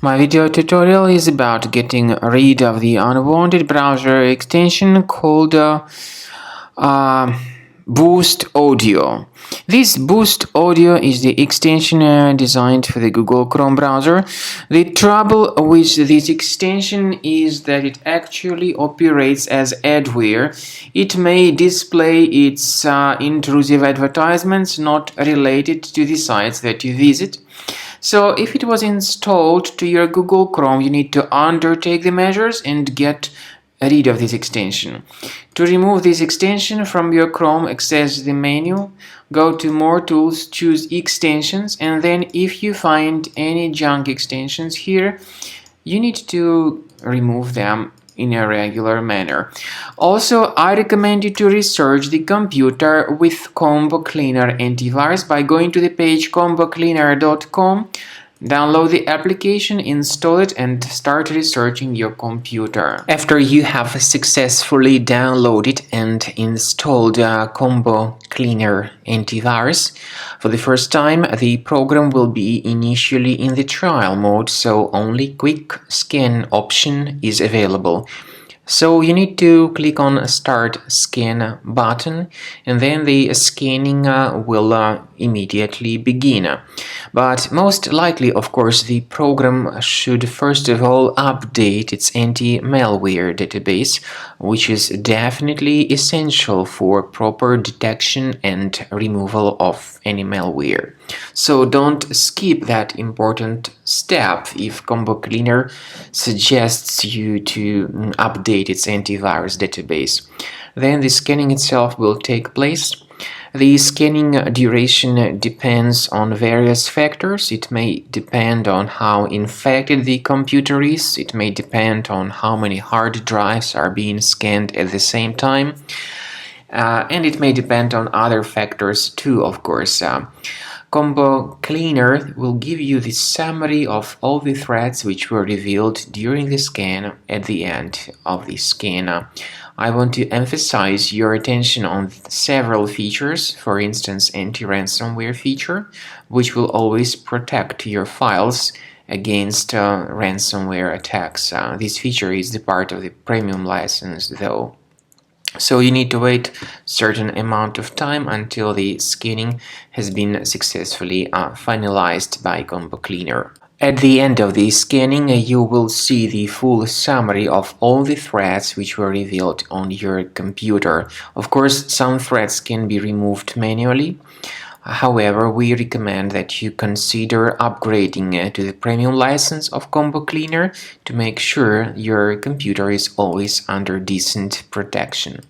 My video tutorial is about getting rid of the unwanted browser extension called Boost Audio. This Boost Audio is the extension designed for the Google Chrome browser. The trouble with this extension is that it actually operates as adware. It may display its intrusive advertisements not related to the sites that you visit. So if it was installed to your Google Chrome, you need to undertake the measures and get rid of this extension. To remove this extension from your Chrome, access the menu, go to More Tools, choose Extensions, and then if you find any junk extensions here, you need to remove them in a regular manner. Also, I recommend you to research the computer with Combo Cleaner antivirus by going to the page combocleaner.com. Download the application, install it, and start researching your computer. After you have successfully downloaded and installed Combo Cleaner antivirus, for the first time, the program will be initially in the trial mode, so only quick scan option is available. So you need to click on Start Scan button, and then the scanning will immediately begin. But most likely, of course, the program should first of all update its anti-malware database, which is definitely essential for proper detection and removal of any malware. So don't skip that important step if Combo Cleaner suggests you to update its antivirus database. Then the scanning itself will take place. The scanning duration depends on various factors. It may depend on how infected the computer is. It may depend on how many hard drives are being scanned at the same time. And it may depend on other factors too, of course. Combo Cleaner will give you the summary of all the threats which were revealed during the scan at the end of the scan. I want to emphasize your attention on several features, for instance, anti-ransomware feature, which will always protect your files against ransomware attacks. This feature is the part of the premium license, though. So you need to wait a certain amount of time until the scanning has been successfully finalized by Combo Cleaner. At the end of the scanning, you will see the full summary of all the threats which were revealed on your computer. Of course, some threats can be removed manually. However, we recommend that you consider upgrading to the premium license of Combo Cleaner to make sure your computer is always under decent protection.